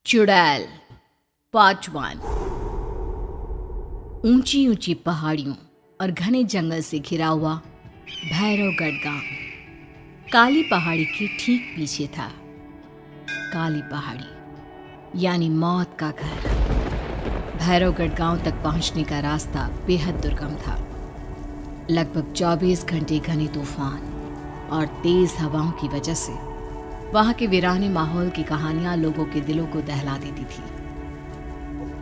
चुड़ैल पार्ट 1। ऊंची ऊंची पहाड़ियों और घने जंगल से घिरा हुआ भैरवगढ़ गांव काली पहाड़ी के ठीक पीछे था। काली पहाड़ी यानी मौत का घर। भैरवगढ़ गांव तक पहुंचने का रास्ता बेहद दुर्गम था। लगभग 24 घंटे घने तूफान और तेज हवाओं की वजह से वहां के वीराने माहौल की कहानियां लोगों के दिलों को दहला देती थी।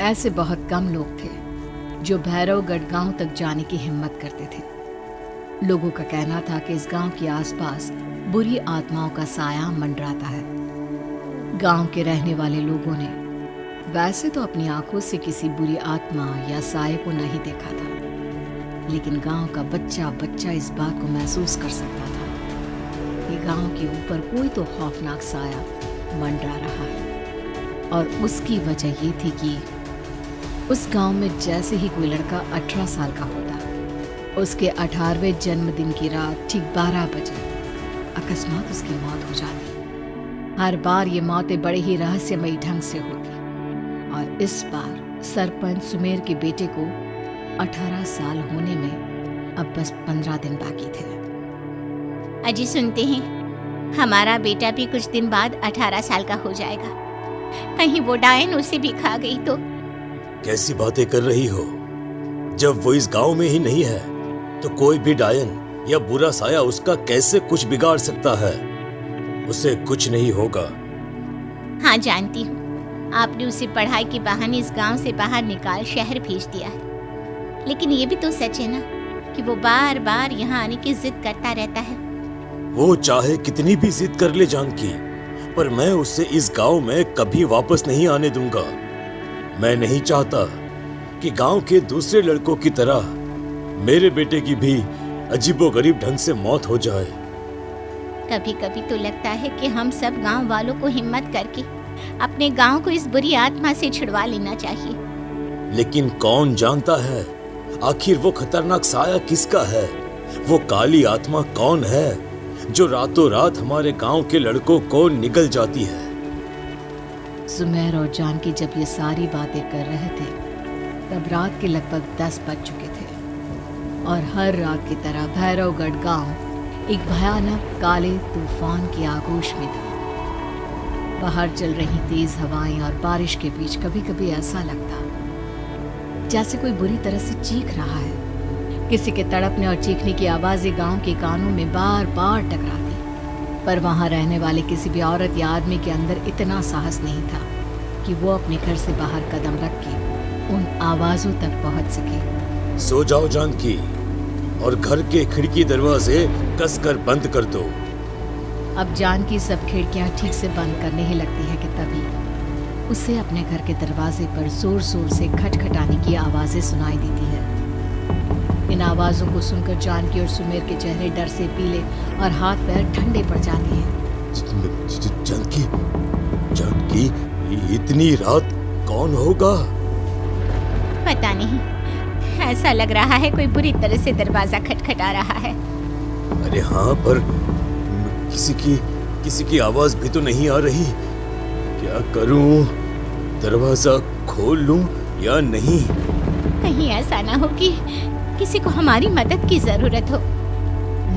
ऐसे बहुत कम लोग थे जो भैरवगढ़ गांव तक जाने की हिम्मत करते थे। लोगों का कहना था कि इस गांव के आसपास बुरी आत्माओं का साया मंडराता है। गांव के रहने वाले लोगों ने वैसे तो अपनी आंखों से किसी बुरी आत्मा या साये को नहीं देखा था, लेकिन गांव का बच्चा बच्चा इस बात को महसूस कर सकता था कि गांव के ऊपर कोई तो खौफनाक साया मंडरा रहा है। और उसकी वजह ये थी कि उस गांव में जैसे ही कोई लड़का 18 साल का होता, उसके 18वें जन्मदिन की रात ठीक 12 बजे अकस्मात उसकी मौत हो जाती। हर बार ये मौतें बड़े ही रहस्यमयी ढंग से होती और इस बार सरपंच सुमेर के बेटे को 18 साल होने में अब बस 15 दिन बाकी थे। अजी सुनते हैं, हमारा बेटा भी कुछ दिन बाद 18 साल का हो जाएगा। कहीं वो डायन उसे भी खा गई तो? कैसी बातें कर रही हो? जब वो इस गांव में ही नहीं है तो कोई भी डायन या बुरा साया उसका कैसे कुछ बिगाड़ सकता है? उसे कुछ नहीं होगा। हाँ जानती हूँ, आपने उसे पढ़ाई के बहाने इस गांव से बाहर निकाल शहर भेज दिया है, लेकिन ये भी तो सच है ना कि वो बार बार यहाँ आने की जिद करता रहता है। वो चाहे कितनी भी जिद कर ले जानकी, पर मैं उसे इस गांव में कभी वापस नहीं आने दूंगा। मैं नहीं चाहता कि गांव के दूसरे लड़कों की तरह मेरे बेटे की भी अजीबोगरीब ढंग से मौत हो जाए। कभी कभी तो लगता है कि हम सब गांव वालों को हिम्मत करके अपने गांव को इस बुरी आत्मा से छुड़वा लेना चाहिए। लेकिन कौन जानता है आखिर वो खतरनाक साया किसका है? वो काली आत्मा कौन है जो रातों रात हमारे गांव के लड़कों को निगल जाती है? सुमेर और जानकी जब ये सारी बातें कर रहे थे तब रात के लगभग 10 बज चुके थे और हर रात की तरह भैरवगढ़ गांव एक भयानक काले तूफान की आगोश में था। बाहर चल रही तेज हवाएं और बारिश के बीच कभी कभी ऐसा लगता जैसे कोई बुरी तरह से चीख रहा है। किसी के तड़पने और चीखने की आवाजें गांव के कानों में बार बार टकराती, पर वहां रहने वाले किसी भी औरत या आदमी के अंदर इतना साहस नहीं था कि वो अपने घर से बाहर कदम रख के उन आवाजों तक पहुंच सके। सो जाओ जानकी और घर के खिड़की दरवाजे कसकर बंद कर दो। अब जानकी सब खिड़कियां ठीक से बंद करने ही लगती है कि तभी उसे अपने घर के दरवाजे पर जोर जोर से खटखटाने की आवाजें सुनाई देती है। इन आवाजों को सुनकर जानकी और सुमेर के चेहरे डर से पीले और हाथ पैर ठंडे पड़ जाते हैं। जानकी, जानकी, इतनी रात कौन होगा? पता नहीं, ऐसा लग रहा है कोई बुरी तरह से दरवाजा खटखटा रहा है। अरे हाँ, पर किसी की आवाज भी तो नहीं आ रही। क्या करूं? दरवाजा खोल लूं या नहीं? कहीं ऐसा ना हो कि किसी को हमारी मदद की जरूरत हो।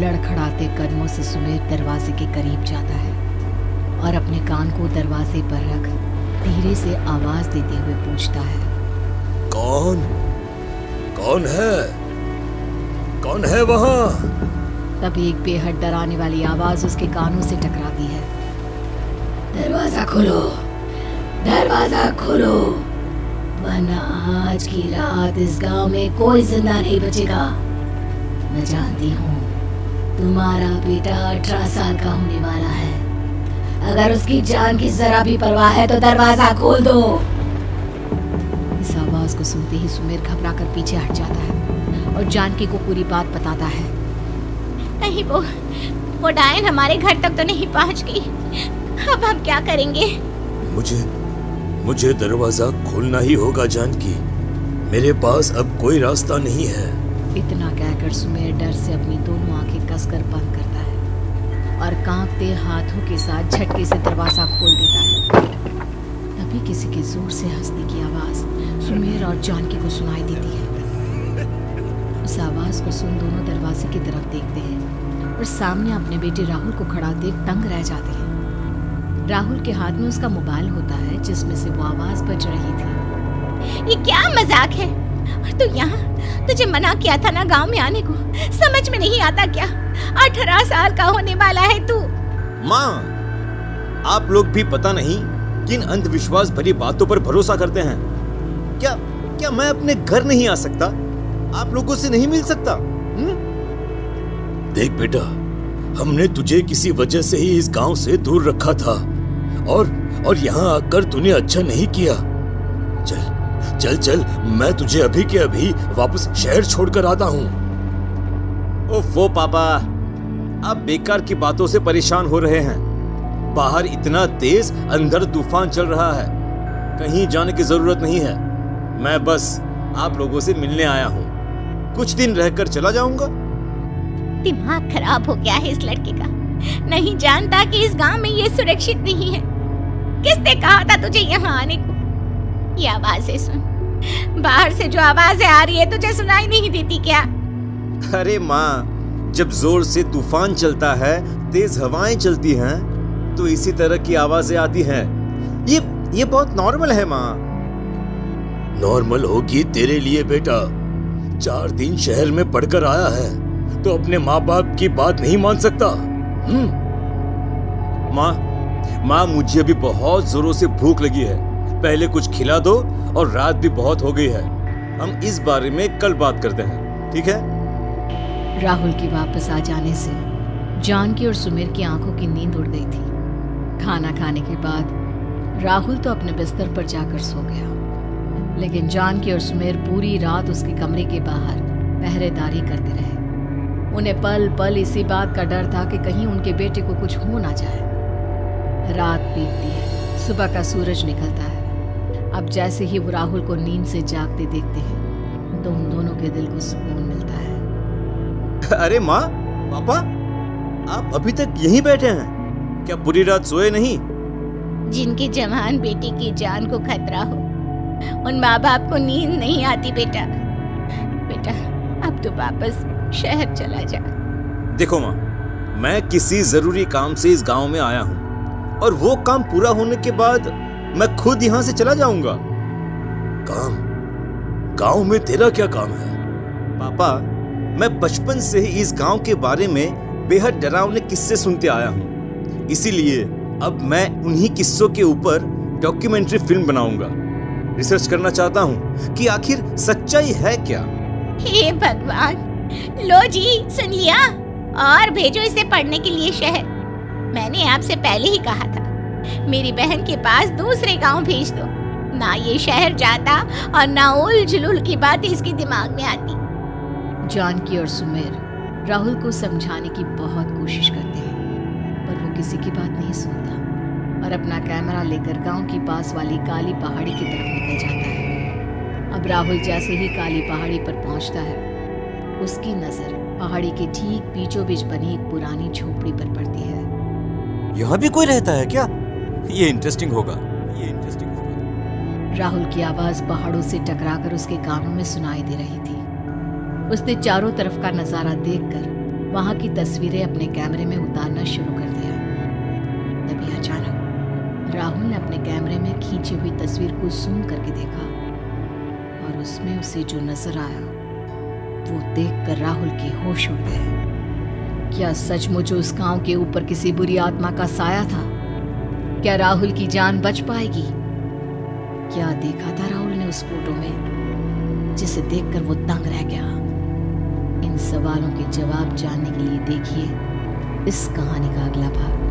लड़खड़ाते कदमों से सुमेर दरवाजे के करीब जाता है और अपने कान को दरवाजे पर रख धीरे से आवाज देते हुए पूछता है, कौन है? कौन है वहां? तभी एक बेहद डराने वाली आवाज उसके कानों से टकराती है। दरवाजा खोलो, दरवाजा खोलो, वरना आज की रात इस गांव में कोई जिंदा नहीं बचेगा। मैं जानती हूँ तुम्हारा बेटा 18 साल का होने वाला है। अगर उसकी जान की जरा भी परवाह है तो दरवाजा खोल दो। इस आवाज को सुनते ही सुमेर घबरा कर पीछे हट जाता है और जानकी को पूरी बात बताता है। कहीं वो डायन हमारे घर तक तो नहीं पहुंच गई? अब हम क्या करेंगे? मुझे दरवाजा खोलना ही होगा जानकी। मेरे पास अब कोई रास्ता नहीं है। इतना कहकर सुमेर डर से अपनी दोनों आंखें कसकर बंद करता है और कांपते हाथों के साथ झटके से दरवाजा खोल देता है। तभी किसी के जोर से हंसने की आवाज सुमेर और जानकी को सुनाई देती है। उस आवाज को सुन दोनों दरवाजे की तरफ देखते हैं और सामने अपने बेटे राहुल को खड़ा देख दंग रह जाते हैं। राहुल के हाथ में उसका मोबाइल होता है जिसमें से वो आवाज बज रही थी। ये क्या मजाक है? और तू यहाँ, तुझे मना किया था ना गांव में आने को, समझ में नहीं आता क्या? 18 साल का होने वाला है तू। माँ, आप लोग भी पता नहीं किन अंधविश्वास भरी बातों पर भरोसा करते हैं। क्या मैं अपने घर नहीं आ सकता? आप लोगों से नहीं मिल सकता? देख बेटा, हमने तुझे किसी वजह से ही इस गांव से दूर रखा था और यहाँ आकर तूने अच्छा नहीं किया। चल, मैं तुझे अभी के अभी वापस शहर छोड़कर आता हूँ। ओफो पापा, आप बेकार की बातों से परेशान हो रहे हैं। बाहर इतना तेज अंधड़ तूफान चल रहा है, कहीं जाने की जरूरत नहीं है। मैं बस आप लोगों से मिलने आया हूँ, कुछ दिन रहकर चला जाऊंगा। दिमाग खराब हो गया है इस लड़के का, नहीं जानता कि इस गांव में ये सुरक्षित नहीं है। किसने कहा था तुझे यहाँ आने को? ये आवाजें सुन, बाहर से जो आवाजें आ रही है तुझे सुनाई नहीं देती क्या? अरे माँ, जब जोर से तूफान चलता है, तेज हवाएं चलती हैं, तो इसी तरह की आवाजें आती हैं। ये बहुत नॉर्मल है माँ। नॉर्मल होगी तेरे लिए बेटा। 4 दिन शहर में पढ़कर आया है तो अपने माँ बाप की बात नहीं मान सकता। माँ, मुझे अभी बहुत जोरों से भूख लगी है, पहले कुछ खिला दो, और रात भी बहुत हो गई है। हम इस बारे में कल बात करते हैं, ठीक है? राहुल के वापस आ जाने से जानकी और सुमेर की आंखों की नींद उड़ गई थी। खाना खाने के बाद राहुल तो अपने बिस्तर पर जाकर सो गया, लेकिन जानकी और सुमेर पूरी रात उसके कमरे के बाहर पहरेदारी करते रहे। उन्हें पल पल इसी बात का डर था कि कहीं उनके बेटे को कुछ हो ना जाए। रात बीतती है, सुबह का सूरज निकलता है। अब जैसे ही वो राहुल को नींद से जागते देखते हैं तो उन दोनों के दिल को सुकून मिलता है। अरे माँ, पापा, आप अभी तक यहीं बैठे हैं? क्या पूरी रात सोए नहीं? जिनके जवान बेटे की जान को खतरा हो, उन माँ बाप को नींद नहीं आती बेटा। अब तो वापस शहर चला जा। देखो माँ, मैं किसी जरूरी काम से इस गांव में आया हूँ, और वो काम पूरा होने के बाद मैं खुद यहाँ से चला जाऊंगा। काम? गांव में तेरा क्या काम है? पापा, मैं बचपन से ही इस गांव के बारे में बेहद डरावने किस्से सुनते आया हूँ, इसीलिए अब मैं उन्हीं किस्सों के ऊपर डॉक्यूमेंट्री फिल्म बनाऊंगा। रिसर्च करना चाहता हूँ कि आखिर सच्चाई है क्या। हे भगवान, लो जी, सुन लिया, और भेजो इसे पढ़ने के लिए शहर। मैंने आपसे पहले ही कहा था, मेरी बहन के पास दूसरे गांव भेज दो। ना ये शहर जाता और ना उल जुलूल की बात इसके दिमाग में आती। जानकी और सुमेर राहुल को समझाने की बहुत कोशिश करते हैं, पर वो किसी की बात नहीं सुनता और अपना कैमरा लेकर गांव की पास वाली काली पहाड़ी की तरफ निकल जाता है। अब राहुल जैसे ही काली पहाड़ी पर पहुंचता है, उसकी नजर पहाड़ी के ठीक बीचों बीच बनी एक पुरानी झोपड़ी पर पड़ती है। यहाँ भी कोई रहता है क्या? ये इंटरेस्टिंग होगा। राहुल की आवाज पहाड़ों से टकराकर उसके कानों में सुनाई दे रही थी। उसने चारों तरफ का नजारा देखकर वहां की तस्वीरें अपने कैमरे में उतारना शुरू कर दिया। तभी अचानक राहुल ने अपने कैमरे में खींची हुई तस्वीर को जूम करके देखा, और उसमें उसे जो नजर आया वो देखकर राहुल के होश उड़ गए। क्या सचमुच उस गांव के ऊपर किसी बुरी आत्मा का साया था? क्या राहुल की जान बच पाएगी? क्या देखा था राहुल ने उस फोटो में जिसे देखकर वो दंग रह गया? इन सवालों के जवाब जानने के लिए देखिए इस कहानी का अगला भाग।